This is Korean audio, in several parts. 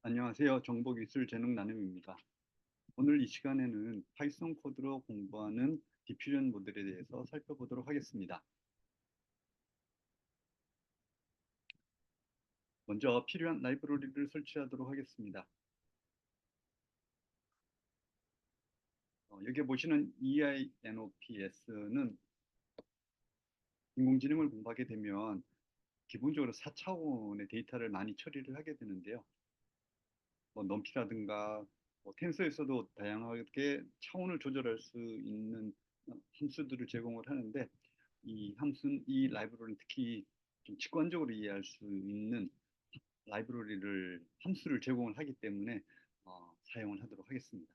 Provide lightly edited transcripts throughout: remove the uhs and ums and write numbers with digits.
안녕하세요. 정보기술 재능나눔입니다. 오늘 이 시간에는 파이썬 코드로 공부하는 디퓨전 모델에 대해서 살펴보도록 하겠습니다. 먼저 필요한 라이브러리를 설치하도록 하겠습니다. 여기 보시는 EINOPS는 인공지능을 공부하게 되면 기본적으로 4차원의 데이터를 많이 처리를 하게 되는데요. 넘피라든가 텐서에서도 다양하게 차원을 조절할 수 있는 함수들을 제공을 하는데 이 라이브러리는 특히 좀 직관적으로 이해할 수 있는 함수를 제공을 하기 때문에 사용을 하도록 하겠습니다.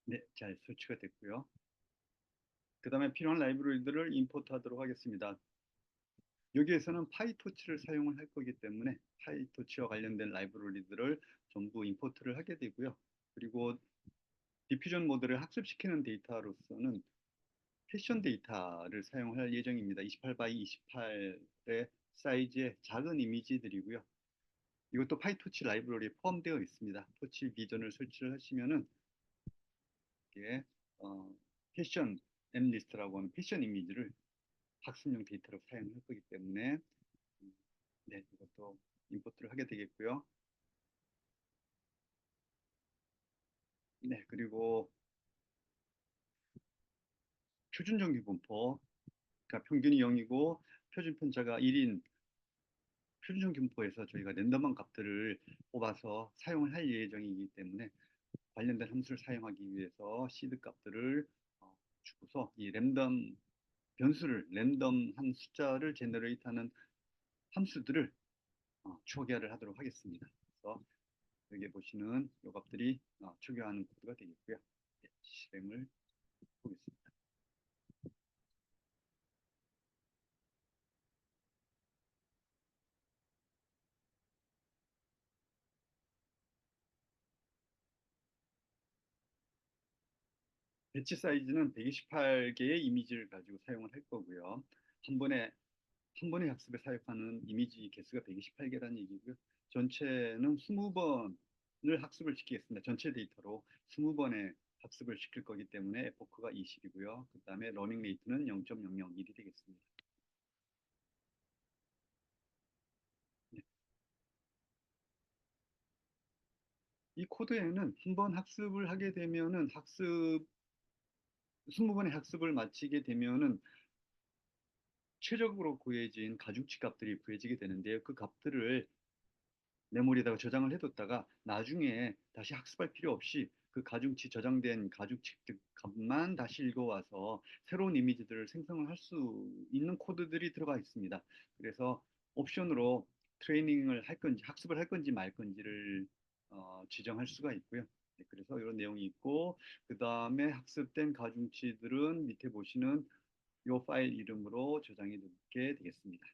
네, 잘 설치가 됐고요. 그 다음에 필요한 라이브러리들을 임포트하도록 하겠습니다. 여기에서는 파이토치를 사용을 할 거기 때문에 파이토치와 관련된 라이브러리들을 전부 임포트를 하게 되고요. 그리고 디퓨전 모델을 학습시키는 데이터로서는 패션 데이터를 사용할 예정입니다. 28 x 28의 사이즈의 작은 이미지들이고요. 이것도 파이토치 라이브러리에 포함되어 있습니다. 토치 비전을 설치를 하시면은 이게 패션 엠리스트라고 하는 패션 이미지를 학습용 데이터로 사용할 거기 때문에 네, 이것도 임포트를 하게 되겠고요. 네, 그리고 표준 정규 분포, 그러니까 평균이 0이고 표준 편차가 1인 표준 분포에서 저희가 랜덤한 값들을 뽑아서 사용을 할 예정이기 때문에 관련된 함수를 사용하기 위해서 시드 값들을 주고서 이 랜덤한 숫자를 제너레이트하는 함수들을 초기화를 하도록 하겠습니다. 그래서 여기 보시는 이 값들이 초기화하는 코드가 되겠고요. 네, 실행을 보겠습니다. 배치 사이즈는 128개의 이미지를 가지고 사용을 할 거고요. 한 번에 한 번의 학습에 사용하는 이미지 개수가 128개라는 얘기고요. 전체는 20번을 학습을 시키겠습니다. 전체 데이터로 20번의 학습을 시킬 거기 때문에 에포크가 20이고요. 그 다음에 러닝 레이트는 0.001이 되겠습니다. 네. 이 코드에는 한 번 학습을 하게 되면은 20번의 학습을 마치게 되면은 최적으로 구해진 가중치 값들이 구해지게 되는데요. 그 값들을 메모리에다가 저장을 해뒀다가 나중에 다시 학습할 필요 없이 그 가중치 저장된 가중치 값만 다시 읽어와서 새로운 이미지들을 생성을 할 수 있는 코드들이 들어가 있습니다. 그래서 옵션으로 트레이닝을 할 건지 학습을 할 건지 말 건지를 지정할 수가 있고요. 네, 그래서 이런 내용이 있고 그 다음에 학습된 가중치들은 밑에 보시는 이 파일 이름으로 저장해 두게 되겠습니다.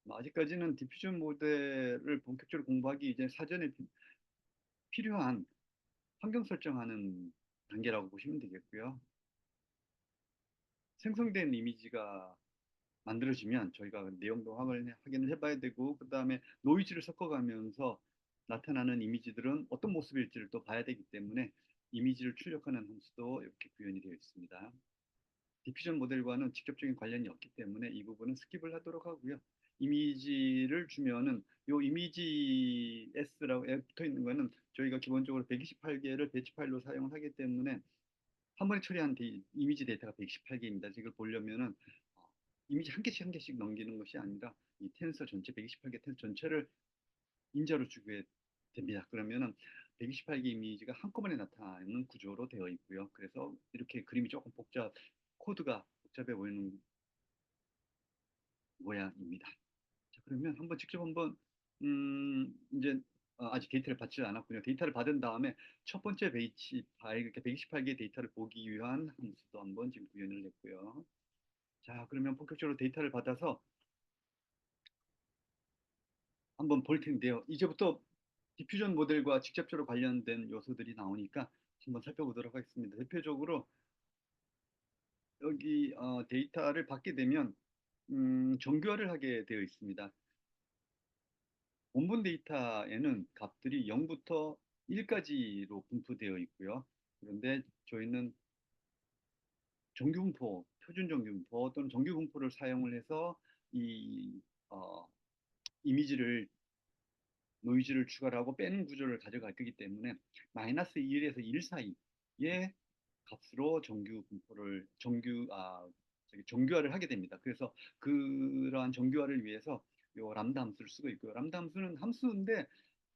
아직까지는 디퓨전 모델을 본격적으로 공부하기 이제 사전에 필요한 환경 설정하는 단계라고 보시면 되겠고요. 생성된 이미지가 만들어지면 저희가 내용도 확인을 해봐야 되고 그 다음에 노이즈를 섞어가면서 나타나는 이미지들은 어떤 모습일지를 또 봐야 되기 때문에 이미지를 출력하는 함수도 이렇게 구현이 되어 있습니다. 디퓨전 모델과는 직접적인 관련이 없기 때문에 이 부분은 스킵을 하도록 하고요. 이미지를 주면은 요 이미지 S라고 붙어 있는 거는 저희가 기본적으로 128개를 배치 파일로 사용을 하기 때문에 한 번에 처리한 이미지 데이터가 128개입니다. 이걸 보려면은 이미지 한 개씩 넘기는 것이 아니라 이 텐서 전체 128개 텐서 전체를 인자로 주게 됩니다. 그러면은 128개 이미지가 한꺼번에 나타나는 구조로 되어 있고요. 그래서 이렇게 그림이 조금 코드가 복잡해 보이는 모양입니다. 자, 그러면 직접 한번 이제 아직 데이터를 받지 않았군요. 데이터를 받은 다음에 첫 번째 배치 파일 이렇게 128개의 데이터를 보기 위한 함수도 한번 지금 구현을 했고요. 자, 그러면 본격적으로 데이터를 받아서 한번 볼 텐데요. 이제부터 디퓨전 모델과 직접적으로 관련된 요소들이 나오니까 한번 살펴보도록 하겠습니다. 대표적으로 여기 데이터를 받게 되면 정교화를 하게 되어 있습니다. 원본 데이터에는 값들이 0부터 1까지로 분포되어 있고요. 그런데 저희는 정규분포, 표준 정규분포 또는 정규분포를 사용을 해서 이 어, 이미지를 노이즈를 추가를 하고 빼는 구조를 가져갈 거기 때문에 마이너스 1에서 1 사이의 값으로 정규 분포를 정규화를 하게 됩니다. 그래서 그러한 정규화를 위해서 요 람다 함수를 쓰고 있고요. 람다 함수는 함수인데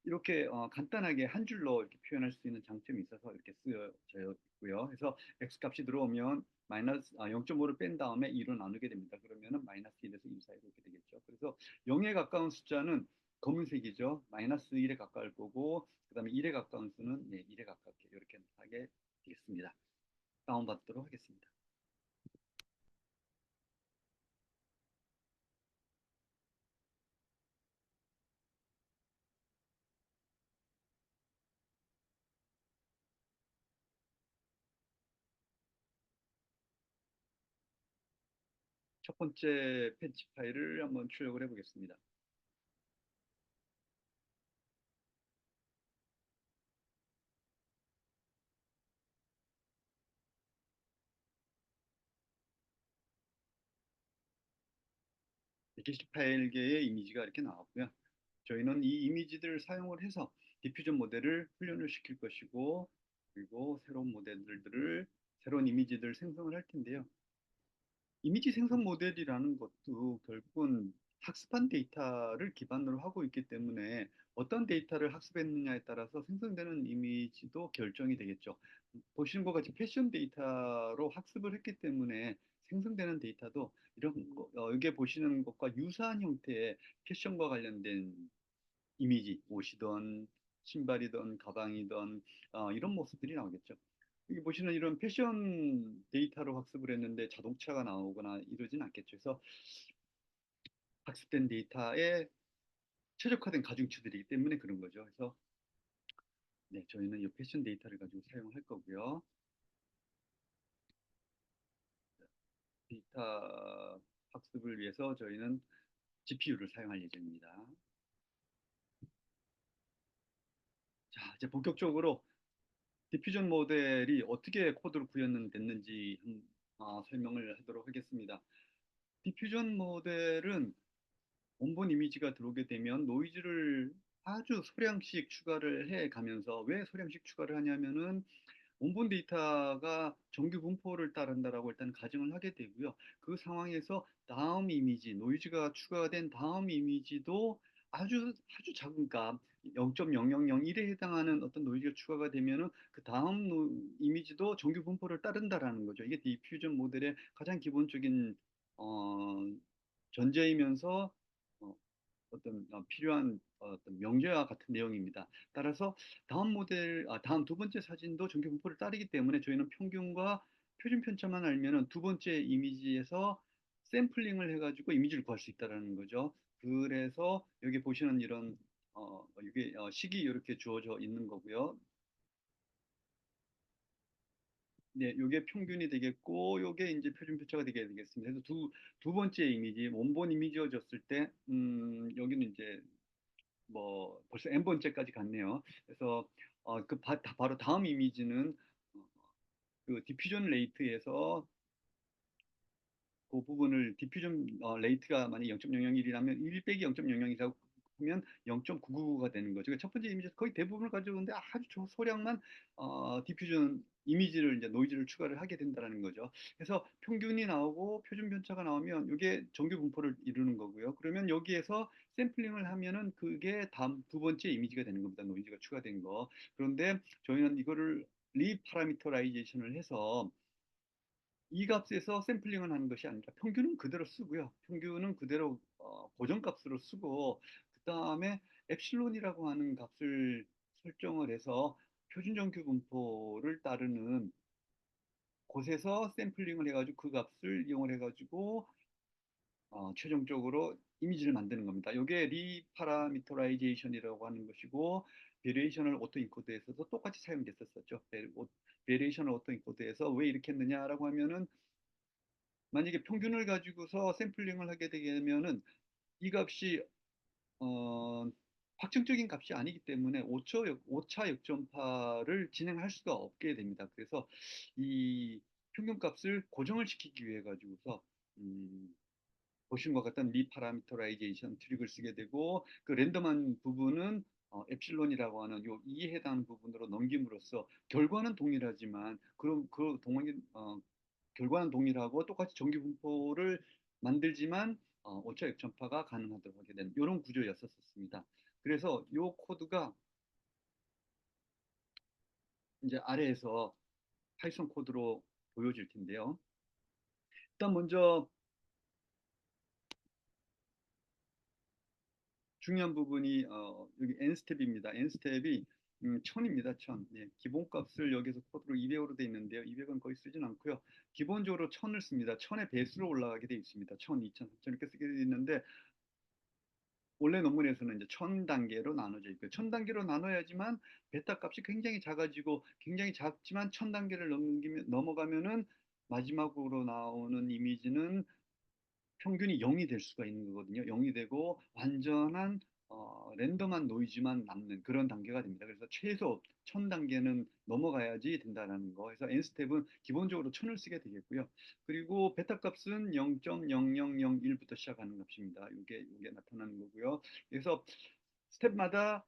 이렇게 간단하게 한 줄로 이렇게 표현할 수 있는 장점이 있어서 이렇게 쓰여져 있고요. 그래서 x 값이 들어오면 마이너스 0.5를 뺀 다음에 2로 나누게 됩니다. 그러면은 마이너스 1에서 2 사이로 이렇게 되겠죠. 그래서 0에 가까운 숫자는 검은색이죠. 마이너스 1에 가까울 거고 그다음에 1에 가까운 수는 1에 가깝게 이렇게 하게 되겠습니다. 다운받도록 하겠습니다. 첫 번째 패치 파일을 한번 출력을 해보겠습니다. 게시 파일계의 이미지가 이렇게 나왔고요. 저희는 이 이미지들을 사용을 해서 디퓨전 모델을 훈련을 시킬 것이고 그리고 새로운 모델들을 새로운 이미지들을 생성을 할 텐데요. 이미지 생성 모델이라는 것도 결국은 학습한 데이터를 기반으로 하고 있기 때문에 어떤 데이터를 학습했느냐에 따라서 생성되는 이미지도 결정이 되겠죠. 보시는 것 같이 패션 데이터로 학습을 했기 때문에 생성되는 데이터도 이런 여기에 보시는 것과 유사한 형태의 패션과 관련된 이미지, 옷이든 신발이든 가방이든 이런 모습들이 나오겠죠. 여기 보시는 이런 패션 데이터로 학습을 했는데 자동차가 나오거나 이러진 않겠죠. 그래서 학습된 데이터에 최적화된 가중치들이기 때문에 그런 거죠. 그래서 네, 저희는 이 패션 데이터를 가지고 사용할 거고요. 데이터 학습을 위해서 저희는 GPU를 사용할 예정입니다. 자, 이제 본격적으로 디퓨전 모델이 어떻게 코드를 구현됐는지 설명을 하도록 하겠습니다. 디퓨전 모델은 원본 이미지가 들어오게 되면 노이즈를 아주 소량씩 추가를 해 가면서 왜 소량씩 추가를 하냐면은 원본 데이터가 정규 분포를 따른다라고 일단 가정을 하게 되고요. 그 상황에서 다음 이미지, 노이즈가 추가된 다음 이미지도 아주 작은 값, 0.0001에 해당하는 어떤 노이즈가 추가가 되면은 그 다음 이미지도 정규 분포를 따른다라는 거죠. 이게 디퓨전 모델의 가장 기본적인 어, 전제이면서 어, 어떤 필요한 어떤 명제와 같은 내용입니다. 따라서 다음 두 번째 사진도 정규 분포를 따르기 때문에 저희는 평균과 표준 편차만 알면은 두 번째 이미지에서 샘플링을 해가지고 이미지를 구할 수 있다라는 거죠. 그래서 여기 보시는 이런 이게 식이 이렇게 주어져 있는 거고요. 네, 이게 평균이 되겠고, 이게 이제 표준 표차가 되게 되겠습니다. 그래서 두 번째 이미지, 원본 이미지여졌을 때, 여기는 이제 뭐 벌써 n번째까지 갔네요. 그래서 바로 다음 이미지는 어, 그 디퓨전 레이트에서 그 부분을 디퓨전 레이트가 만약 0.001이라면 1 빼기 0.001이라고 하면 0.999가 되는 거죠. 그러니까 첫 번째 이미지 거의 대부분을 가져오는데 아주 소량만 디퓨전 이미지를 이제 노이즈를 추가를 하게 된다는 거죠. 그래서 평균이 나오고 표준 편차가 나오면 이게 정규 분포를 이루는 거고요. 그러면 여기에서 샘플링을 하면은 그게 다음 두 번째 이미지가 되는 겁니다. 노이즈가 추가된 거. 그런데 저희는 이거를 리파라미터라이제이션을 해서 이 값에서 샘플링을 하는 것이 아니라 평균은 그대로 쓰고요. 평균은 그대로 고정값으로 쓰고 그 다음에 엡실론이라고 하는 값을 설정을 해서 표준 정규 분포를 따르는 곳에서 샘플링을 해가지고 그 값을 이용을 해가지고 최종적으로 이미지를 만드는 겁니다. 이게 리파라미터라이제이션이라고 하는 것이고 베리에이셔널 오토 인코더에서도 똑같이 사용됐었죠. 베리에이셔널 오토 인코더에서 왜 이렇게 했느냐라고 하면은 만약에 평균을 가지고서 샘플링을 하게 되면은 이 값이 어, 확정적인 값이 아니기 때문에 오차 역전파를 진행할 수가 없게 됩니다. 그래서 이 평균값을 고정을 시키기 위해 가지고서 음, 보신 것 같은 리파라미터라이제이션 트릭을 쓰게 되고 그 랜덤한 부분은 엡실론이라고 하는 요 이에 해당 부분으로 넘김으로써 결과는 동일하지만 그럼 그 동일 결과는 동일하고 똑같이 정기 분포를 만들지만 오차 역전파가 가능하도록 하게 되는 이런 구조였었습니다. 그래서 이 코드가 이제 아래에서 파이썬 코드로 보여질 텐데요. 일단 먼저 중요한 부분이 여기 n 스텝입니다. n 스텝이 1000입니다. 1000. 예, 기본값을 여기서 코드로 200으로 되어 있는데요. 200은 거의 쓰진 않고요. 기본적으로 1000을 씁니다. 1000의 배수로 올라가게 되어 있습니다. 1000, 2000, 3000 이렇게 쓰게 되어 있는데 원래 논문에서는 이제 1000단계로 나눠져 있고요. 1000단계로 나눠야지만 베타 값이 굉장히 작아지고 굉장히 작지만 1000단계를 넘어가면은 마지막으로 나오는 이미지는 평균이 0이 될 수가 있는 거거든요. 0이 되고 완전한 랜덤한 노이즈만 남는 그런 단계가 됩니다. 그래서 최소 1000단계는 넘어가야지 된다는 거. 그래서 n스텝은 기본적으로 1000을 쓰게 되겠고요. 그리고 베타 값은 0.0001부터 시작하는 값입니다. 이게 나타나는 거고요. 그래서 스텝마다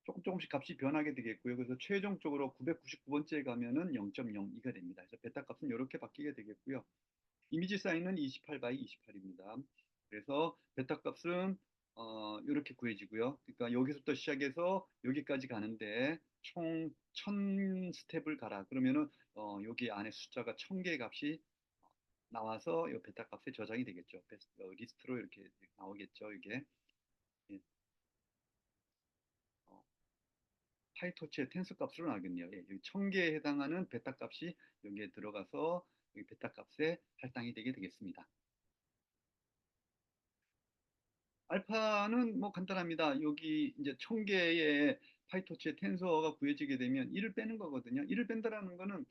조금씩 값이 변하게 되겠고요. 그래서 최종적으로 999번째에 가면은 0.02가 됩니다. 그래서 베타 값은 이렇게 바뀌게 되겠고요. 이미지 사이즈는 28 바이 28입니다. 그래서 베타 값은 이렇게 구해지고요. 그러니까 여기서부터 시작해서 여기까지 가는데 총 1000 스텝을 가라. 그러면은 여기 안에 숫자가 1000개의 값이 나와서 이 베타 값에 저장이 되겠죠. 리스트로 이렇게 나오겠죠. 이게 예, 어, 파이토치의 텐서 값으로 나오겠네요. 예, 여기 1000개에 해당하는 베타 값이 여기에 들어가서 여기 베타 값에 할당이 되게 되겠습니다. 알파는 뭐 간단합니다. 여기 이제 1000개의 파이토치의 텐서가 구해지게 되면 1을 빼는 거거든요. 1을 뺀다라는 거는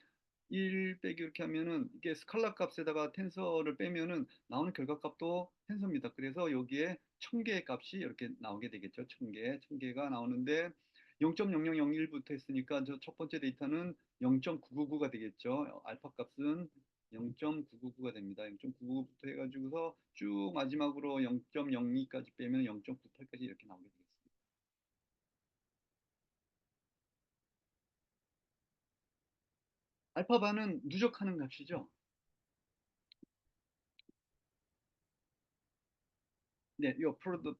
1 빼기 이렇게 하면은 이게 스칼라 값에다가 텐서를 빼면은 나오는 결과값도 텐서입니다. 그래서 여기에 1000개의 값이 이렇게 나오게 되겠죠. 1000개가 나오는데 0.0001부터 했으니까 저 첫 번째 데이터는 0.999가 되겠죠. 알파 값은 0.999가 됩니다. 0.999부터 해가지고서 쭉 마지막으로 0.02까지 빼면 0.98까지 이렇게 나오게 되겠습니다. 알파바는 누적하는 값이죠. 네, 이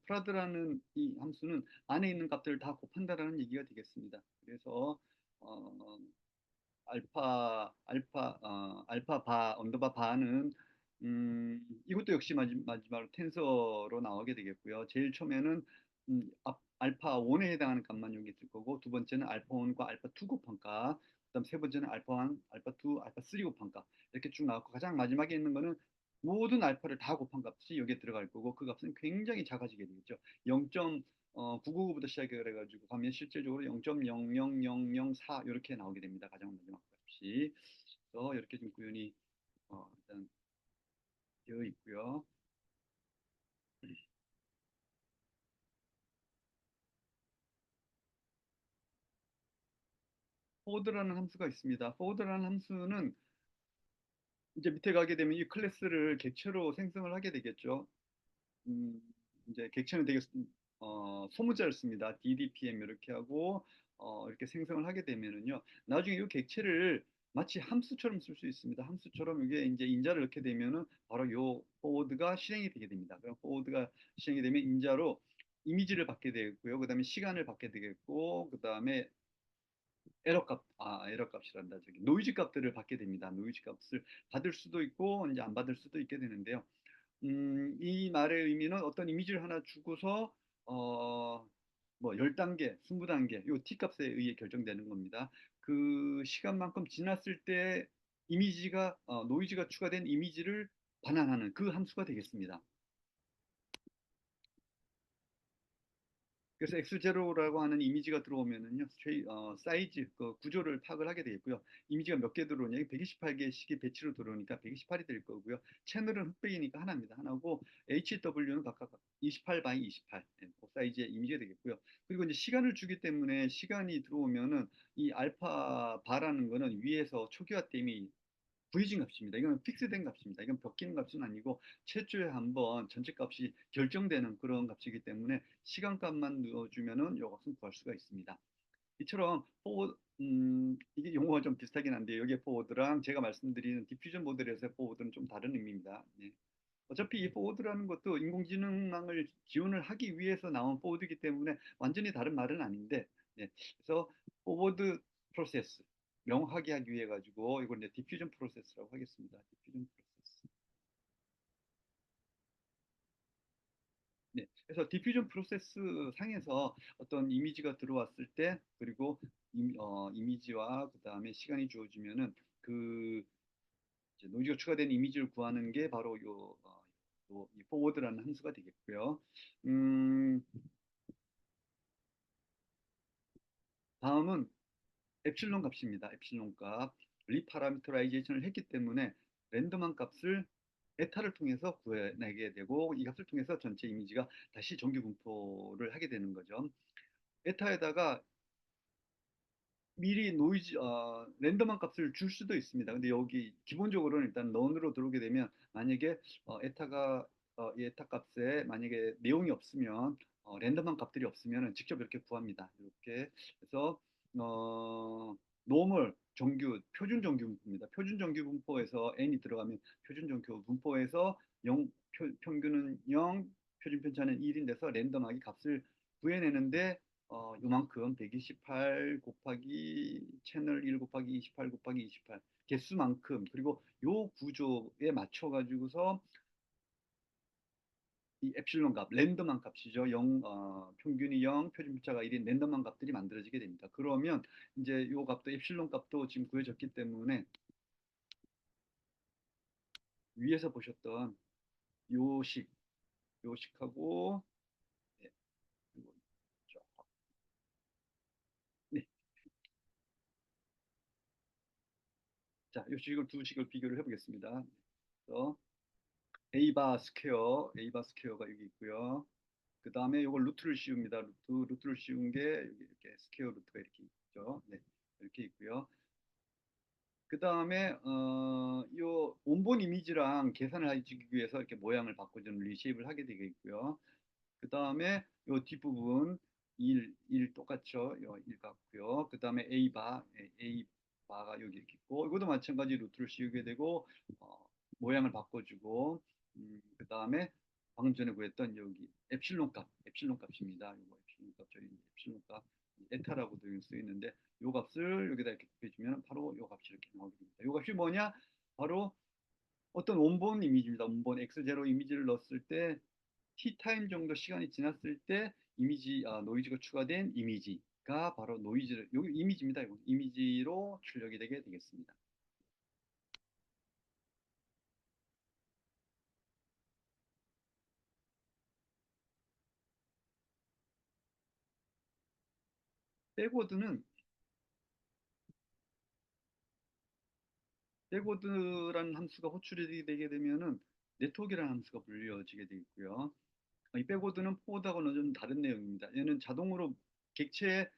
프라드라는 이 함수는 안에 있는 값들을 다 곱한다라는 얘기가 되겠습니다. 그래서 어, 알파 바 언더바 바는 이것도 역시 마지막으로 텐서로 나오게 되겠고요. 제일 처음에는 알파 1에 해당하는 값만 여기 있을 거고 두 번째는 알파 1과 알파 2 곱한 값, 그다음 세 번째는 알파 1, 알파 2, 알파 3 곱한 값 이렇게 쭉 나왔고 가장 마지막에 있는 거는 모든 알파를 다 곱한 값이 여기에 들어갈 거고 그 값은 굉장히 작아지게 되겠죠. 999부터 시작해 가지고 가면 실제적으로 0.00004 이렇게 나오게 됩니다. 가장 마지막 값이. 그래서 이렇게 좀 구현이 일단 되어 있고요. forward라는 함수가 있습니다. forward라는 함수는 이제 밑에 가게 되면 이 클래스를 객체로 생성을 하게 되겠죠. 음, 이제 객체는 되게 소문자를 씁니다. DDPM 이렇게 하고 이렇게 생성을 하게 되면은요. 나중에 이 객체를 마치 함수처럼 쓸 수 있습니다. 함수처럼 이게 이제 인자를 넣게 되면은 바로 요 포워드가 실행이 되게 됩니다. 그럼 포워드가 실행이 되면 인자로 이미지를 받게 되겠고요. 그다음에 시간을 받게 되겠고, 그다음에 에러 값이란다. 저기 노이즈 값들을 받게 됩니다. 노이즈 값을 받을 수도 있고 이제 안 받을 수도 있게 되는데요. 이 말의 의미는 어떤 이미지를 하나 주고서 어, 뭐 10단계, 20단계 요 T값에 의해 결정되는 겁니다. 그 시간만큼 지났을 때 이미지가 노이즈가 추가된 이미지를 반환하는 그 함수가 되겠습니다. 그래서 X0라고 하는 이미지가 들어오면은요, 사이즈, 그 구조를 파악을 하게 되겠고요. 이미지가 몇 개 들어오냐, 128개씩이 배치로 들어오니까 128이 될 거고요. 채널은 흑백이니까 하나입니다. 하나고, HW는 각각 28 바이 28, 그 사이즈의 이미지가 되겠고요. 그리고 이제 시간을 주기 때문에 시간이 들어오면은 이 알파 바라는 거는 위에서 초기화됨이 구해진 값입니다. 이건 픽스된 값입니다. 이건 바뀌는 값은 아니고 최초에 한번 전체 값이 결정되는 그런 값이기 때문에 시간값만 넣어주면은 이 값은 구할 수가 있습니다. 이처럼 포워드, 이게 용어가 좀 비슷하긴 한데 여기에 포워드랑 제가 말씀드리는 디퓨전 모델에서의 포워드는 좀 다른 의미입니다. 네. 어차피 이 포워드라는 것도 인공지능망을 지원을 하기 위해서 나온 포워드이기 때문에 완전히 다른 말은 아닌데, 네. 그래서 포워드 프로세스 명확하게 하기 위해 가지고 이걸 이제 디퓨전 프로세스라고 하겠습니다. 디퓨전 프로세스. 네. 그래서 디퓨전 프로세스 상에서 어떤 이미지가 들어왔을 때 그리고 이미지와 그다음에 시간이 주어지면은 그 이제 노이즈가 추가된 이미지를 구하는 게 바로 이 포워드라는 함수가 되겠고요. 음, 다음은 엡실론 값입니다. 엡실론 값. 리파라미터라이제이션을 했기 때문에 랜덤한 값을 에타를 통해서 구해내게 되고 이 값을 통해서 전체 이미지가 다시 정규 분포를 하게 되는 거죠. 에타에다가 미리 랜덤한 값을 줄 수도 있습니다. 근데 여기 기본적으로는 일단 넌으로 들어오게 되면 만약에 에타가 이 에타 값에 만약에 내용이 없으면 랜덤한 값들이 없으면 직접 이렇게 구합니다. 이렇게 해서 어, 노멀 정규 표준 정규 분포입니다. 표준 정규 분포에서 n이 들어가면 표준 정규 분포에서 0 평균은 0, 표준 편차는 1인 데서 랜덤하게 값을 구해내는데 요만큼 128 곱하기 채널 1 곱하기 28 곱하기 28 개수만큼 그리고 요 구조에 맞춰 가지고서 이 엡실론 값 랜덤한 값이죠. 평균이 0 표준편차가 1인 랜덤한 값들이 만들어지게 됩니다. 그러면 이제 요 값도 엡실론 값도 지금 구해졌기 때문에 위에서 보셨던 요식 요식하고 네, 그리고 네. 자, 요식을 두 식을 비교를 해보겠습니다. 그래서 A바 스퀘어가 여기 있고요. 그 다음에 이걸 루트를 씌웁니다. 루트를 씌운 게 여기 이렇게 스퀘어 루트가 이렇게 있죠. 네, 이렇게 있고요. 그 다음에 요 원본 이미지랑 계산을 해주기 위해서 이렇게 모양을 바꿔주는 리쉐입을 하게 되겠고요. 그 다음에 요 뒷부분 1 똑같죠. 요 1 같고요. 그 다음에 A 바가 여기 이렇게 있고 이것도 마찬가지 루트를 씌우게 되고 모양을 바꿔주고 그 다음에 방금 전에 구했던 여기 엡실론 값입니다. 이거 엡실론 값 저희 엡실론 값 에타라고도 쓰여 있는데 요 값을 여기다 이렇게 곱해주면 바로 요 값이 이렇게 나오게 됩니다. 요 값이 뭐냐? 바로 어떤 원본 이미지입니다. 원본 X0 이미지를 넣었을 때 T타임 정도 시간이 지났을 때 노이즈가 추가된 이미지가 바로 여기 이미지입니다. 이거. 이미지로 출력이 되게 되겠습니다. 백워드는, 백워드라는 함수가 호출이 되게 되면은 네트워크라는 함수가 불려지게 되어 있고요. 이 백워드는 포워드하고는 좀 다른 내용입니다. 얘는 자동으로 객체를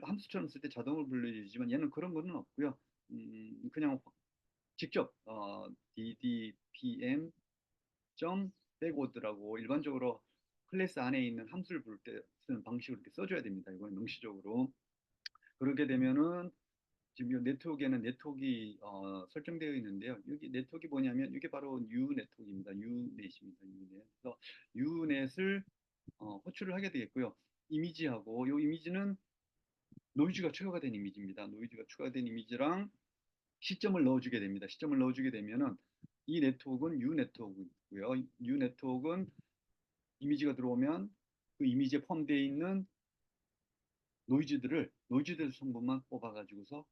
함수처럼 쓸 때 자동으로 불려지지만 얘는 그런 거는 없고요. 그냥 직접 ddpm 백워드라고 일반적으로 클래스 안에 있는 함수를 부를 때 쓰는 방식으로 이렇게 써줘야 됩니다. 이건 명시적으로. 그렇게 되면은 지금 이 네트워크에는 네트워크가 설정되어 있는데요. 여기 네트워크가 뭐냐면 이게 바로 U 네트워크입니다. 유넷입니다. 유넷. 그래서 유넷을 호출을 하게 되겠고요. 이미지하고 이 이미지는 노이즈가 추가가 된 이미지입니다. 노이즈가 추가된 이미지랑 시점을 넣어주게 됩니다. 시점을 넣어주게 되면은 이 네트워크는 U 네트워크고요. U 네트워크는 이미지가 들어오면 그 이미지에 포함되어 있는 노이즈들 성분만 뽑아가지고서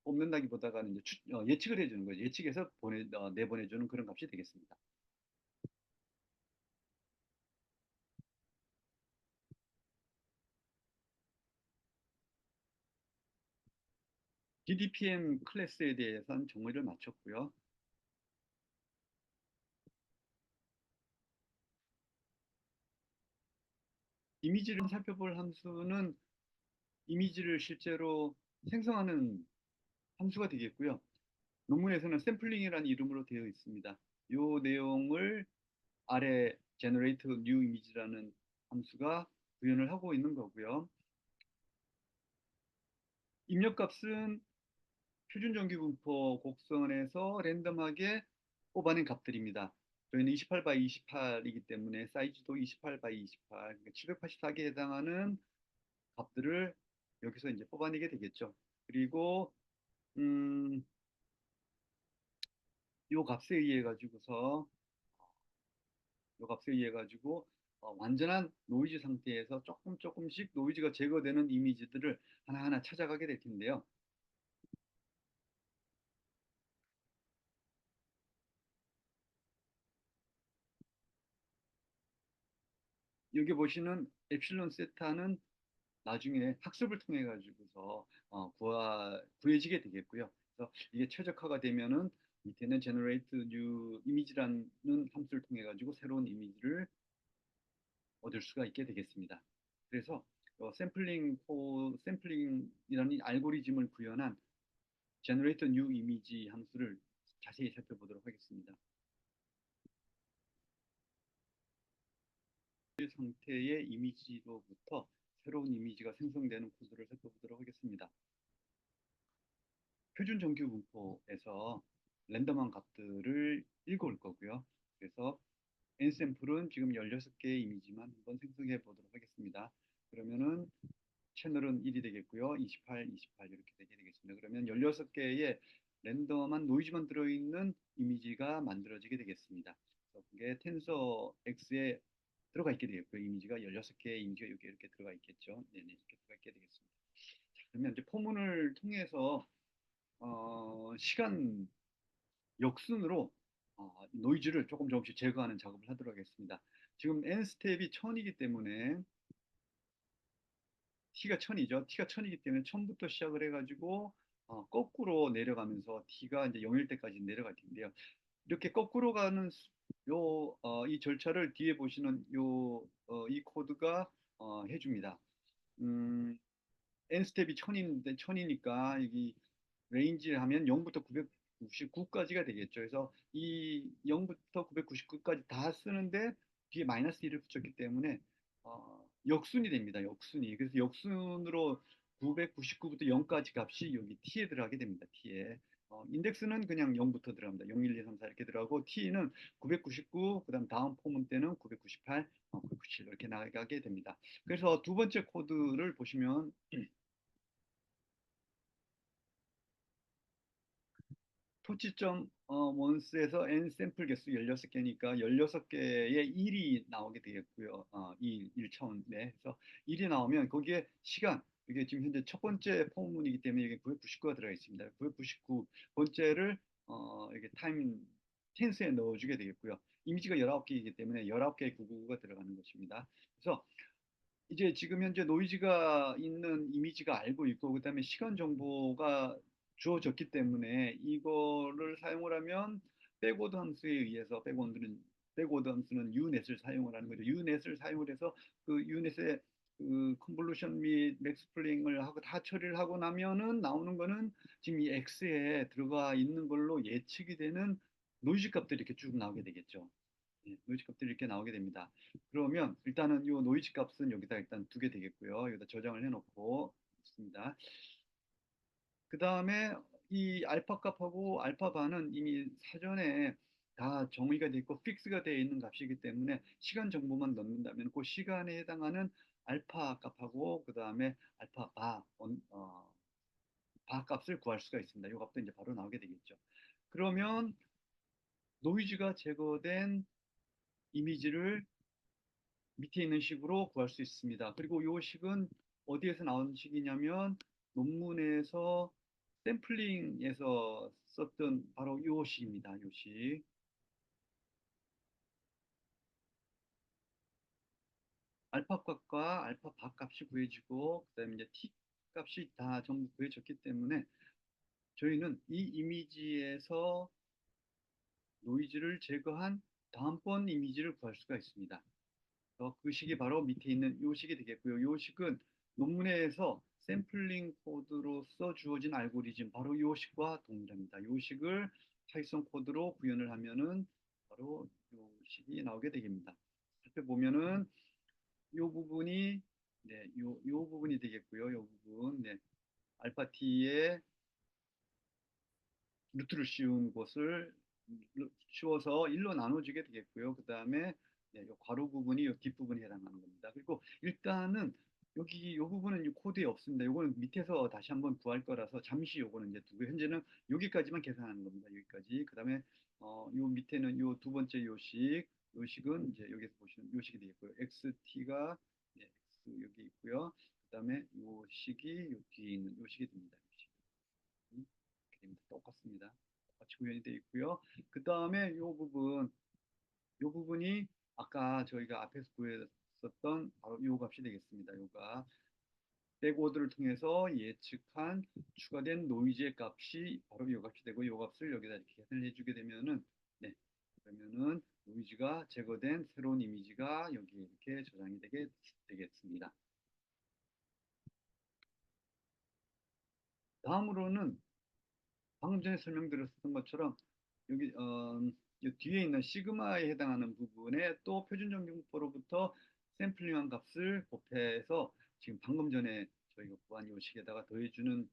뽑는다기보다는 이제 예측을 해주는 거죠. 예측해서 내보내주는 그런 값이 되겠습니다. DDPM 클래스에 대해서는 정의를 마쳤고요. 이미지를 살펴볼 함수는 이미지를 실제로 생성하는 함수가 되겠고요. 논문에서는 샘플링이라는 이름으로 되어 있습니다. 이 내용을 아래 generate new image라는 함수가 구현을 하고 있는 거고요. 입력값은 표준정규분포 곡선에서 랜덤하게 뽑아낸 값들입니다. 저희는 28 by 28이기 때문에 사이즈도 28 by 28, 그러니까 784개에 해당하는 값들을 여기서 이제 뽑아내게 되겠죠. 그리고 요 값에 의해 가지고서 요 값에 의해 가지고 완전한 노이즈 상태에서 조금씩 노이즈가 제거되는 이미지들을 하나하나 찾아가게 될 텐데요. 여기 보시는 엡실론 세타는 나중에 학습을 통해 가지고서 구해지게 되겠고요. 그래서 이게 최적화가 되면은 밑에는 generate new image라는 함수를 통해 가지고 새로운 이미지를 얻을 수가 있게 되겠습니다. 그래서 샘플링이라는 알고리즘을 구현한 generate new image 함수를 자세히 살펴보도록 하겠습니다. 이 상태의 이미지로부터 새로운 이미지가 생성되는 코드를 살펴보도록 하겠습니다. 표준 정규 분포에서 랜덤한 값들을 읽어올 거고요. 그래서 n샘플은 지금 16개의 이미지만 한번 생성해 보도록 하겠습니다. 그러면은 채널은 1이 되겠고요. 28, 28 이렇게 되게 되겠습니다. 그러면 16개의 랜덤한 노이즈만 들어있는 이미지가 만들어지게 되겠습니다. 그래서 그게 텐서 X에 들어가 있게 되겠고요. 이미지가 16개의 이미지가 이렇게 들어가 있겠죠. 네네, 이렇게 들어가 있게 되겠습니다. 자, 그러면 이제 포문을 통해서 시간 역순으로 노이즈를 조금씩 제거하는 작업을 하도록 하겠습니다. 지금 n 스텝이 1000이기 때문에 t가 1000이죠. t가 1000이기 때문에 1000부터 시작을 해가지고 거꾸로 내려가면서 t가 이제 0일 때까지 내려갈 텐데요. 이렇게 거꾸로 가는 이 절차를 뒤에 보시는 이 코드가 해줍니다. 음, n 스텝이 1000인데 1000이니까 여기 레인지를 하면 0부터 999까지가 되겠죠. 그래서 이 0부터 999까지 다 쓰는데 뒤에 마이너스 1을 붙였기 때문에 역순이 됩니다. 역순이. 그래서 역순으로 999부터 0까지 값이 여기 t에 들어가게 됩니다. t에. 인덱스는 그냥 0부터 들어갑니다. 0, 1, 2, 3, 4 이렇게 들어가고 t는 999, 그다음 다음 포문 때는 998, 997 이렇게 나가게 됩니다. 그래서 두 번째 코드를 보시면 토치점 원스에서 n 샘플 개수 16개니까 16개의 1이 나오게 되겠고요. 1차원 내에서 1이 나오면 거기에 시간, 이게 지금 현재 첫 번째 포문이기 때문에 여기 999가 들어가 있습니다. 999번째를 이게 타임 텐스에 넣어주게 되겠고요. 이미지가 19개이기 때문에 19개의 999가 들어가는 것입니다. 그래서 이제 지금 현재 노이즈가 있는 이미지가 알고 있고 그다음에 시간 정보가 주어졌기 때문에 이거를 사용을 하면 백오드 함수에 의해서 백오드 함수는 유넷을 사용을 하는 거죠. 유넷을 사용을 해서 그 유넷의 그 컨볼루션 및 맥스플링을 하고 다 처리를 하고 나면은 나오는 거는 지금 이 X에 들어가 있는 걸로 예측이 되는 노이즈 값들이 이렇게 쭉 나오게 되겠죠. 예, 노이즈 값들이 이렇게 나오게 됩니다. 그러면 일단은 이 노이즈 값은 여기다 일단 두게 되겠고요. 여기다 저장을 해놓고 있습니다. 그 다음에 이 알파 값하고 알파 반은 이미 사전에 다 정의가 되어 있고 픽스가 되어 있는 값이기 때문에 시간 정보만 넣는다면 그 시간에 해당하는 알파 값하고 그 다음에 알파 바 값을 구할 수가 있습니다. 이 값도 이제 바로 나오게 되겠죠. 그러면 노이즈가 제거된 이미지를 밑에 있는 식으로 구할 수 있습니다. 그리고 이 식은 어디에서 나온 식이냐면 논문에서 샘플링에서 썼던 바로 이 식입니다. 이 식. 알파 값과 알파 바 값이 구해지고 그다음에 이제 t 값이 다 전부 구해졌기 때문에 저희는 이 이미지에서 노이즈를 제거한 다음번 이미지를 구할 수가 있습니다. 그 식이 바로 밑에 있는 이 식이 되겠고요. 이 식은 논문에서 샘플링 코드로서 주어진 알고리즘, 바로 이 식과 동일합니다. 이 식을 파이썬 코드로 구현을 하면은 바로 이 식이 나오게 되겠습니다. 살펴보면은 이 부분이, 네, 요 부분이 되겠고요. 이 부분, 네, 알파 t의 루트를 씌운 곳을 씌워서 1로 나눠주게 되겠고요. 그 다음에 네, 요 괄호 부분이 요 뒷부분에 해당하는 겁니다. 그리고 일단은 여기 이 부분은 이 코드에 없습니다. 요거는 밑에서 다시 한번 구할 거라서 잠시 요거는 이제 두고 현재는 여기까지만 계산하는 겁니다. 여기까지. 그 다음에 요 밑에는 요 두 번째 요식은 이제 여기서 보시면 요식이 되겠고요. xt가 네, x 여기 있고요. 그 다음에 요 식이 요 뒤에 있는 요식이 됩니다. 이렇게 됩니다. 똑같습니다. 똑같이 구현이 되어 있고요. 그 다음에 요 부분이 아까 저희가 앞에서 구했었던 바로 요 값이 되겠습니다. 요가 백워드를 통해서 예측한 추가된 노이즈의 값이 바로 요 값이 되고 요 값을 여기다 이렇게 계산을 해주게 되면은 네, 그러면은 노이즈가 제거된 새로운 이미지가 여기에 이렇게 저장이 되겠습니다. 다음으로는 방금 전에 설명드렸던 것처럼 여기 이 뒤에 있는 시그마에 해당하는 부분에 또 표준 정경포로부터 샘플링한 값을 곱해서 지금 방금 전에 저희가 구한 이 식에다가 더해주는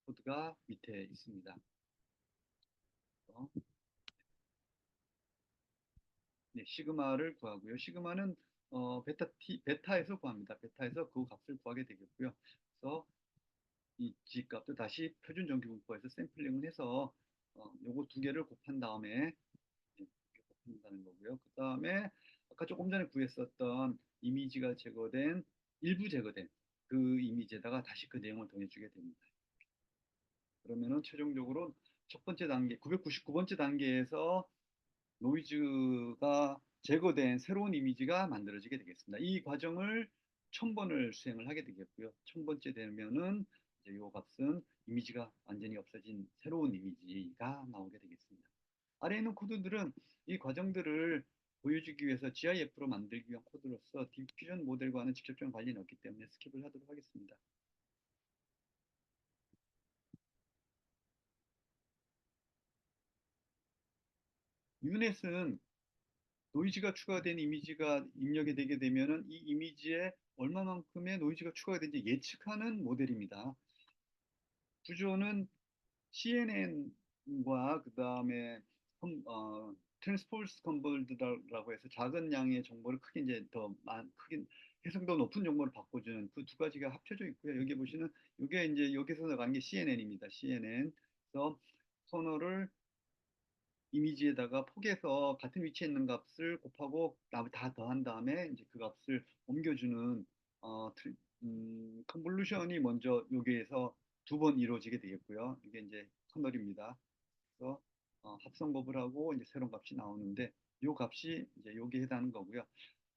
코드가 밑에 있습니다. 네, 시그마를 구하고요. 시그마는 베타에서 구합니다. 베타에서 그 값을 구하게 되겠고요. 그래서 이 G값도 다시 표준 정규분포에서 샘플링을 해서 요거 두 개를 곱한 다음에 이렇게 곱한다는 거고요. 그 다음에 아까 조금 전에 구했었던 이미지가 제거된 일부 제거된 그 이미지에다가 다시 그 내용을 더해주게 됩니다. 그러면은 최종적으로 첫 번째 단계 999번째 단계에서 노이즈가 제거된 새로운 이미지가 만들어지게 되겠습니다. 이 과정을 1000번을 수행을 하게 되겠고요. 1000번째 되면은 이제 이 값은 이미지가 완전히 없어진 새로운 이미지가 나오게 되겠습니다. 아래에 있는 코드들은 이 과정들을 보여주기 위해서 GIF로 만들기 위한 코드로서 디퓨전 모델과는 직접적인 관련이 없기 때문에 스킵을 하도록 하겠습니다. 유넷은 노이즈가 추가된 이미지가 입력이 되게 되면은 이 이미지에 얼마만큼의 노이즈가 추가되는지 예측하는 모델입니다. 구조는 CNN과 그 다음에 트랜스포스 컨볼드라고 해서 작은 양의 정보를 크게 이제 크게 해상도 높은 정보를 바꿔주는 그 두 가지가 합쳐져 있고요. 여기 보시는 이게 이제 여기서 나간 게 CNN입니다. CNN. 그래서 선호를 이미지에다가 폭에서 같은 위치에 있는 값을 곱하고 다 더한 다음에 이제 그 값을 옮겨주는 컨볼루션이 먼저 여기에서 두 번 이루어지게 되겠고요. 이게 이제 커널입니다. 그래서 합성곱을 하고 이제 새로운 값이 나오는데 이 값이 이제 여기에 해당하는 거고요.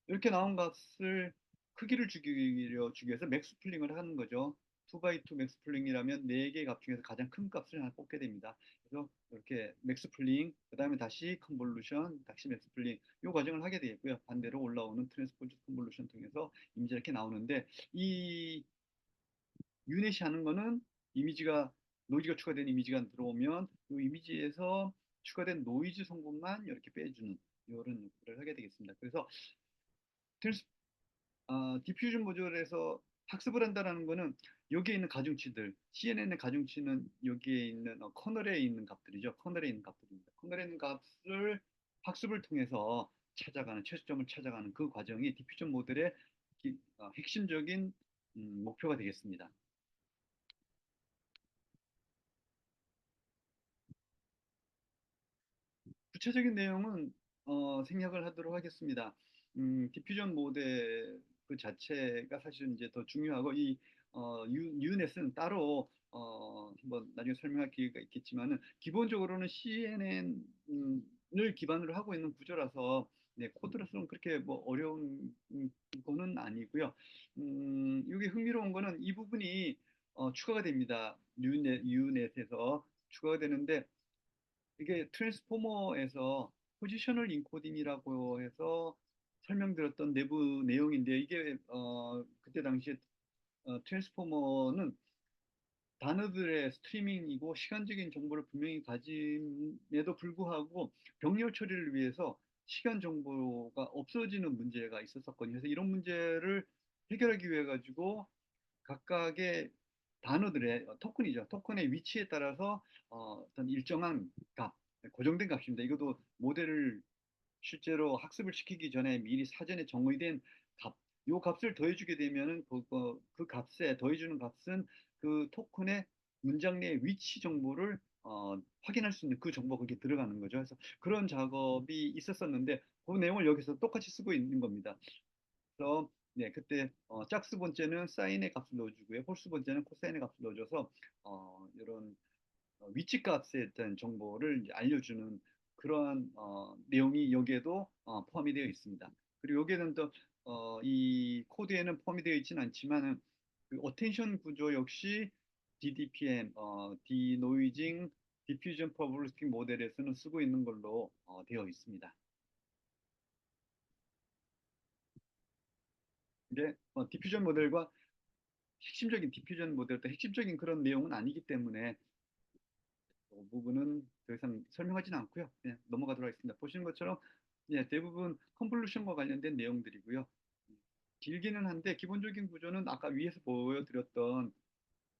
이렇게 나온 값을 크기를 주기 위해서 맥스 풀링을 하는 거죠. 2x2 맥스 풀링이라면 4개의 값 중에서 가장 큰 값을 하나 뽑게 됩니다. 그래서 이렇게 맥스 풀링, 그 다음에 다시 컨볼루션, 다시 맥스 풀링 이 과정을 하게 되겠고요. 반대로 올라오는 트랜스포즈 컨볼루션 통해서 이미지가 이렇게 나오는데 이 유넷이 하는 거는 이미지가 노이즈가 추가된 이미지가 들어오면 이 이미지에서 추가된 노이즈 성분만 이렇게 빼주는 이런 역할을 하게 되겠습니다. 그래서 디퓨전 모듈에서 학습을 한다는 거는 여기에 있는 가중치들, CNN의 가중치는 여기에 있는 커널에 있는 값들이죠. 커널에 있는 값들입니다. 커널에 있는 값을 학습을 통해서 찾아가는 최소점을 찾아가는 그 과정이 디퓨전 모델의 핵심적인 목표가 되겠습니다. 구체적인 내용은 생략을 하도록 하겠습니다. 디퓨전 모델 그 자체가 사실은 이제 더 중요하고 이 유넷은 따로 한번 나중에 설명할 기회가 있겠지만은 기본적으로는 CNN을 기반으로 하고 있는 구조라서 네, 코드로서는 그렇게 뭐 어려운 거는 아니고요. 이게 흥미로운 거는 이 부분이 추가가 됩니다. 유넷에서 추가가 되는데 이게 트랜스포머에서 포지셔널 인코딩이라고 해서 설명드렸던 내부 내용인데 이게 그때 당시에 트랜스포머는 단어들의 스트리밍이고 시간적인 정보를 분명히 가짐에도 불구하고 병렬 처리를 위해서 시간 정보가 없어지는 문제가 있었었거든요. 그래서 이런 문제를 해결하기 위해 가지고 각각의 단어들의 토큰이죠. 토큰의 위치에 따라서 어떤 일정한 값, 고정된 값입니다. 이것도 모델을 실제로 학습을 시키기 전에 미리 사전에 정의된 값, 요 값을 더해주게 되면은 그 값에 더해주는 값은 그 토큰의 문장 내 위치 정보를 확인할 수 있는 그 정보가 거기에 들어가는 거죠. 그래서 그런 작업이 있었었는데 그 내용을 여기서 똑같이 쓰고 있는 겁니다. 그래서 네, 그때 짝수 번째는 사인의 값을 넣어주고요. 홀수 번째는 코사인의 값을 넣어줘서 이런 위치 값에 대한 정보를 이제 알려주는 그러한 내용이 여기에도 포함이 되어 있습니다. 그리고 여기에는 또 이 코드에는 포함이 되어 있지는 않지만은 그 어텐션 구조 역시 DDPM, 디노이징 디퓨전 프로블리스틱 모델에서는 쓰고 있는 걸로 되어 있습니다. 이게 디퓨전 모델과 핵심적인 디퓨전 모델도 핵심적인 그런 내용은 아니기 때문에 그 부분은 더 이상 설명하지는 않고요. 그냥 넘어가도록 하겠습니다. 보시는 것처럼 예, 대부분 컨볼루션과 관련된 내용들이고요. 길기는 한데 기본적인 구조는 아까 위에서 보여드렸던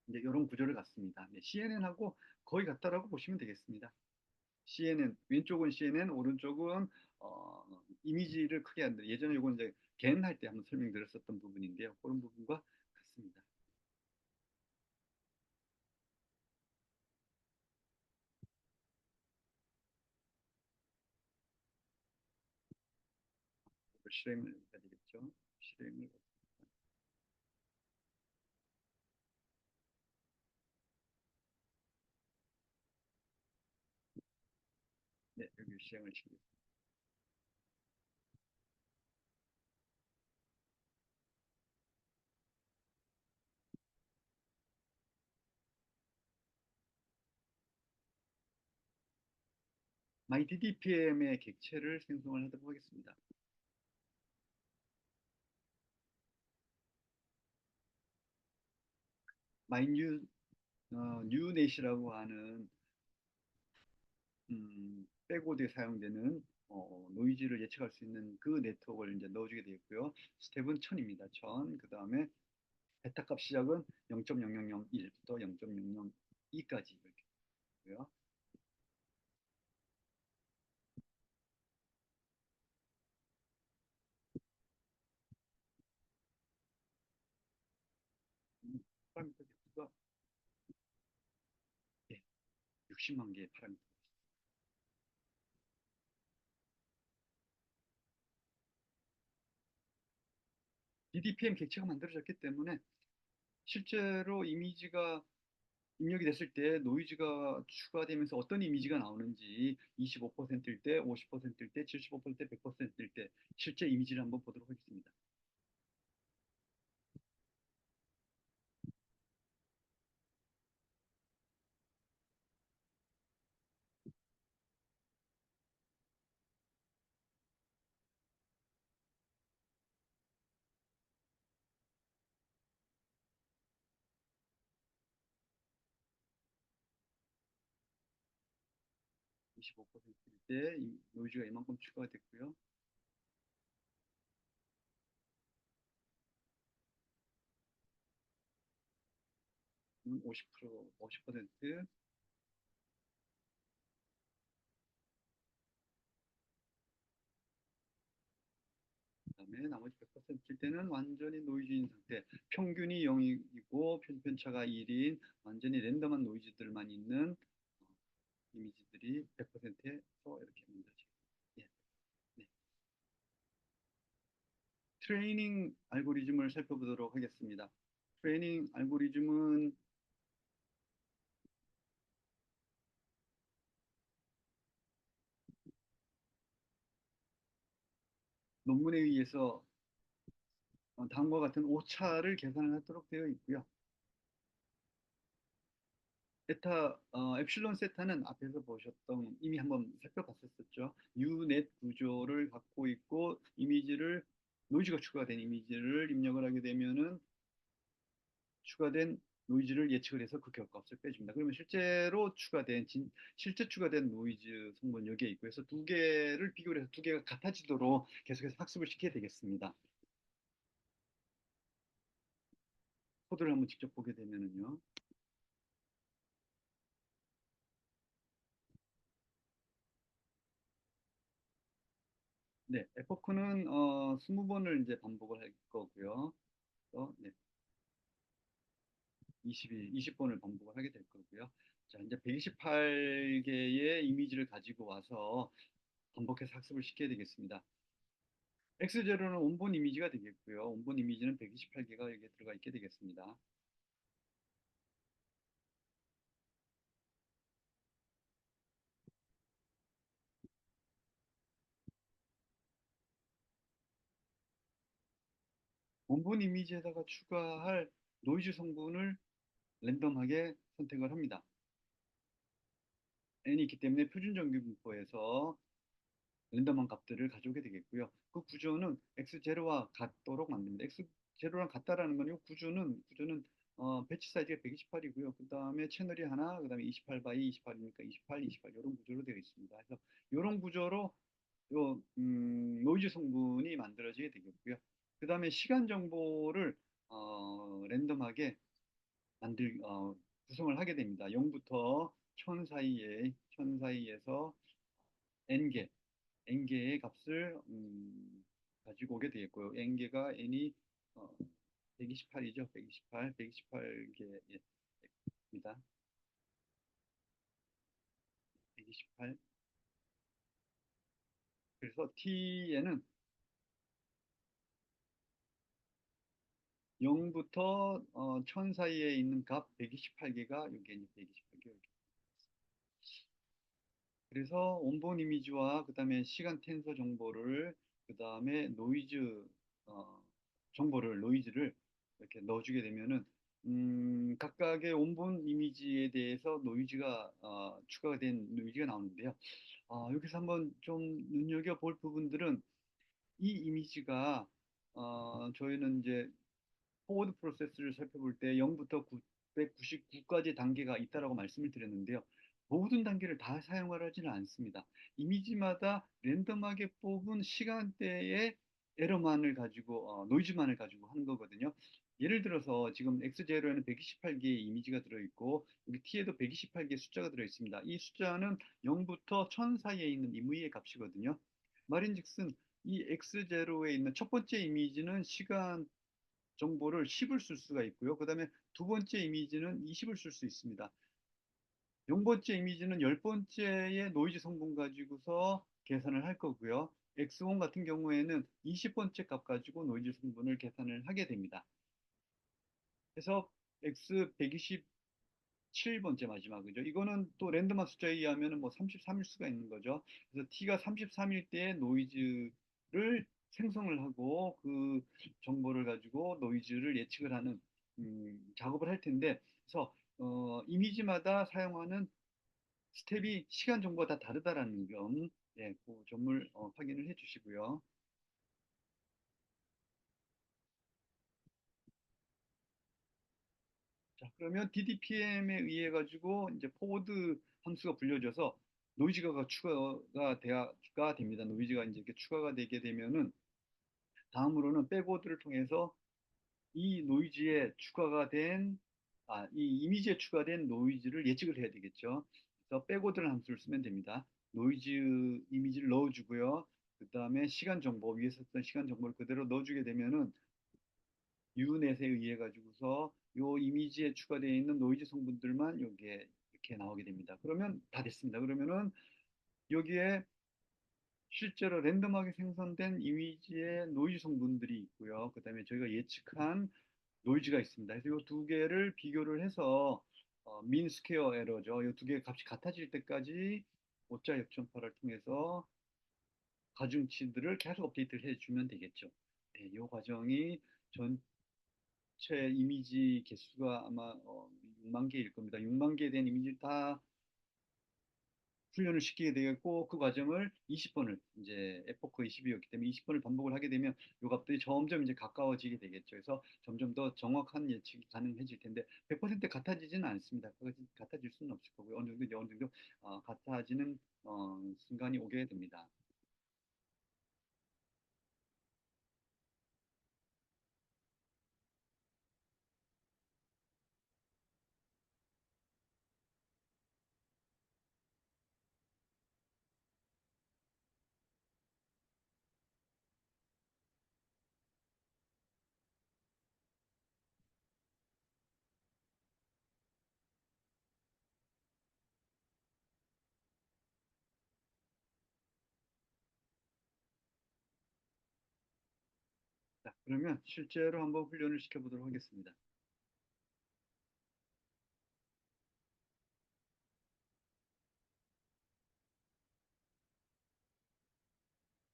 이제 이런 구조를 갖습니다. 네, CNN하고 거의 같다라고 보시면 되겠습니다. CNN 왼쪽은 CNN, 오른쪽은 이미지를 크게 한다. 예전에 이건 이제 겐 할 때 한번 설명드렸었던 부분인데요. 그런 부분과 같습니다. 실행을 해야 되겠죠. 실행을 네, 여기 실행을 시키겠습니다. MyDDPM의 객체를 생성을 하도록 하겠습니다. 마이뉴 뉴넷이라고 하는 백워드에 사용되는 노이즈를 예측할 수 있는 그 네트워크를 이제 넣어주게 되겠고요. 스텝은 1000입니다. 1000. 그 다음에 베타 값 시작은 0.0001부터 0.002까지 이렇게 있고요. 파라미터 개수가 60만 개의 파라미터. DDPM 객체가 만들어졌기 때문에 실제로 이미지가 입력이 됐을 때 노이즈가 추가되면서 어떤 이미지가 나오는지 25%일 때, 50%일 때, 75%, 100%일 때 실제 이미지를 한번 보도록 하겠습니다. 25%일 때 노이즈가 이만큼 추가가 됐고요. 50%, 50%, 그다음에 나머지 100%일 때는 완전히 노이즈인 상태, 평균이 0이고 편차가 1인 완전히 랜덤한 노이즈들만 있는 이미지들이 100%에서 이렇게 만들어지고. 예, 네. 트레이닝 알고리즘을 살펴보도록 하겠습니다. 트레이닝 알고리즘은 논문에 의해서 다음과 같은 오차를 계산하도록 되어 있고요. 베타, 엡실론 세타는 앞에서 보셨던 이미 한번 살펴봤었죠. 유넷 구조를 갖고 있고 이미지를 노이즈가 추가된 이미지를 입력을 하게 되면은 추가된 노이즈를 예측을 해서 그 결과값을 빼줍니다. 그러면 실제 추가된 노이즈 성분 여기에 있고 해서 두 개를 비교를 해서 두 개가 같아지도록 계속해서 학습을 시켜야 되겠습니다. 코드를 한번 직접 보게 되면은요. 네, 에포크는 20번을 이제 반복을 할 거고요. 네, 20번을 반복을 하게 될 거고요. 자, 이제 128개의 이미지를 가지고 와서 반복해서 학습을 시켜야 되겠습니다. X0는 원본 이미지가 되겠고요. 원본 이미지는 128개가 여기에 들어가 있게 되겠습니다. 원본 이미지에다가 추가할 노이즈 성분을 랜덤하게 선택을 합니다. n이 있기 때문에 표준 정규분포에서 랜덤한 값들을 가져오게 되겠고요. 그 구조는 x0와 같도록 만듭니다. x0랑 같다라는 건 이 구조는 배치 사이즈가 128이고요. 그 다음에 채널이 하나, 그 다음에 28 바이 28이니까 28, 28 이런 구조로 되어 있습니다. 그래서 이런 구조로 노이즈 성분이 만들어지게 되겠고요. 그 다음에 시간 정보를 랜덤하게 구성을 하게 됩니다. 0부터 1000 사이에 1000 사이에서 n개 n개의 값을 가지고 오게 되겠고요. n개가 n이 128이죠. 128개입니다. 128. 그래서 t에는 0부터 1000 사이에 있는 값 128개가 여기에 128개. 그래서 원본 이미지와 그다음에 시간 텐서 정보를 그다음에 어, 노이즈를 이렇게 넣어주게 되면은 각각의 원본 이미지에 대해서 추가가 된 노이즈가 나오는데요. 여기서 한번 좀 눈여겨볼 부분들은 이 이미지가 저희는 이제 포워드 프로세스를 살펴볼 때 0부터 999까지 단계가 있다라고 말씀을 드렸는데요. 모든 단계를 다 사용을 하지는 않습니다. 이미지마다 랜덤하게 뽑은 시간대의 노이즈만을 가지고 하는 거거든요. 예를 들어서 지금 X0에는 128개의 이미지가 들어있고 여기 T에도 128개의 숫자가 들어있습니다. 이 숫자는 0부터 1000 사이에 있는 임의의 값이거든요. 말인즉슨 이 X0에 있는 첫 번째 이미지는 시간 정보를 10을 쓸 수가 있고요. 그 다음에 두 번째 이미지는 20을 쓸 수 있습니다. 0번째 이미지는 10번째의 노이즈 성분 가지고서 계산을 할 거고요. X1 같은 경우에는 20번째 값 가지고 노이즈 성분을 계산을 하게 됩니다. 그래서 X 127번째 마지막이죠. 이거는 또 랜덤한 숫자에 의하면 뭐 33일 수가 있는 거죠. 그래서 T가 33일 때의 노이즈를 생성을 하고 그 정보를 가지고 노이즈를 예측을 하는 작업을 할 텐데, 그래서 이미지마다 사용하는 스텝이 시간 정보가 다 다르다라는 점, 예, 그 점을 확인을 해 주시고요. 자, 그러면 DDPM에 의해 가지고 이제 포워드 함수가 불려져서 노이즈가 추가가 됩니다. 노이즈가 이제 이렇게 추가가 되게 되면은 다음으로는 백워드를 통해서 이 노이즈에 추가가 된, 이 이미지에 추가된 노이즈를 예측을 해야 되겠죠. 그래서 백워드라는 함수를 쓰면 됩니다. 노이즈 이미지를 넣어주고요. 그 다음에 시간 정보, 위에 썼던 시간 정보를 그대로 넣어주게 되면은 유넷에 의해 가지고서 요 이미지에 추가되어 있는 노이즈 성분들만 여기에 이렇게 나오게 됩니다. 그러면 다 됐습니다. 그러면은 여기에 실제로 랜덤하게 생성된 이미지의 노이즈 성분들이 있고요. 그 다음에 저희가 예측한 노이즈가 있습니다. 그래서 이 두 개를 비교를 해서 민 스퀘어 에러죠. 이 두 개의 값이 같아질 때까지 오차 역전파를 통해서 가중치들을 계속 업데이트를 해주면 되겠죠. 네, 이 과정이 전체 이미지 개수가 아마 6만 개일 겁니다. 6만 개에 대한 이미지를 다 훈련을 시키게 되겠고 그 과정을 20번을 이제 에포크 20이었기 때문에 20번을 반복을 하게 되면 요 값들이 점점 이제 가까워지게 되겠죠. 그래서 점점 더 정확한 예측이 가능해질 텐데 100% 같아지지는 않습니다. 같아질 수는 없을 거고요. 어느 정도 이제 어느 정도 같아지는 순간이 오게 됩니다. 자, 그러면 실제로 한번 훈련을 시켜보도록 하겠습니다.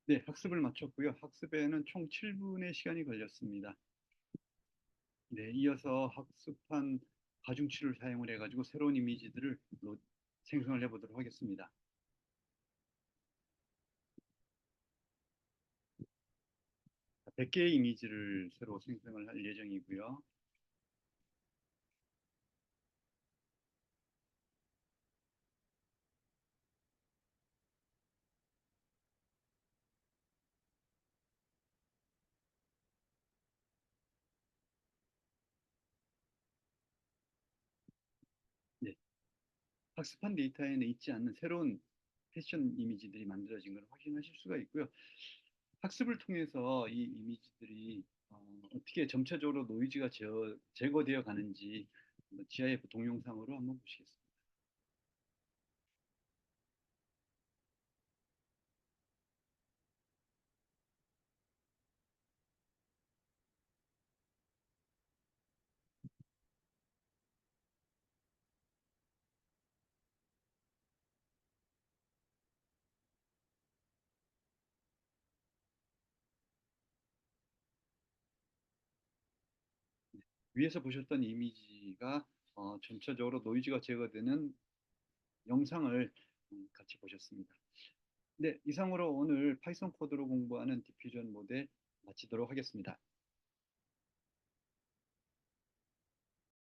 네, 학습을 마쳤고요. 학습에는 총 7분의 시간이 걸렸습니다. 네, 이어서 학습한 가중치를 사용을 해가지고 새로운 이미지들을 생성을 해보도록 하겠습니다. 100개의 이미지를 새로 생성을 할 예정이고요. 네, 학습한 데이터에는 있지 않는 새로운 패션 이미지들이 만들어진 걸 확인하실 수가 있고요. 학습을 통해서 이 이미지들이 떻게 점차적으로 노이즈가 제거되어 가는지 GIF 동영상으로 한번 보시겠습니다. 위에서 보셨던 이미지가 점차적으로 노이즈가 제거되는 영상을 같이 보셨습니다. 네, 이상으로 오늘 파이썬 코드로 공부하는 디퓨전 모델 마치도록 하겠습니다.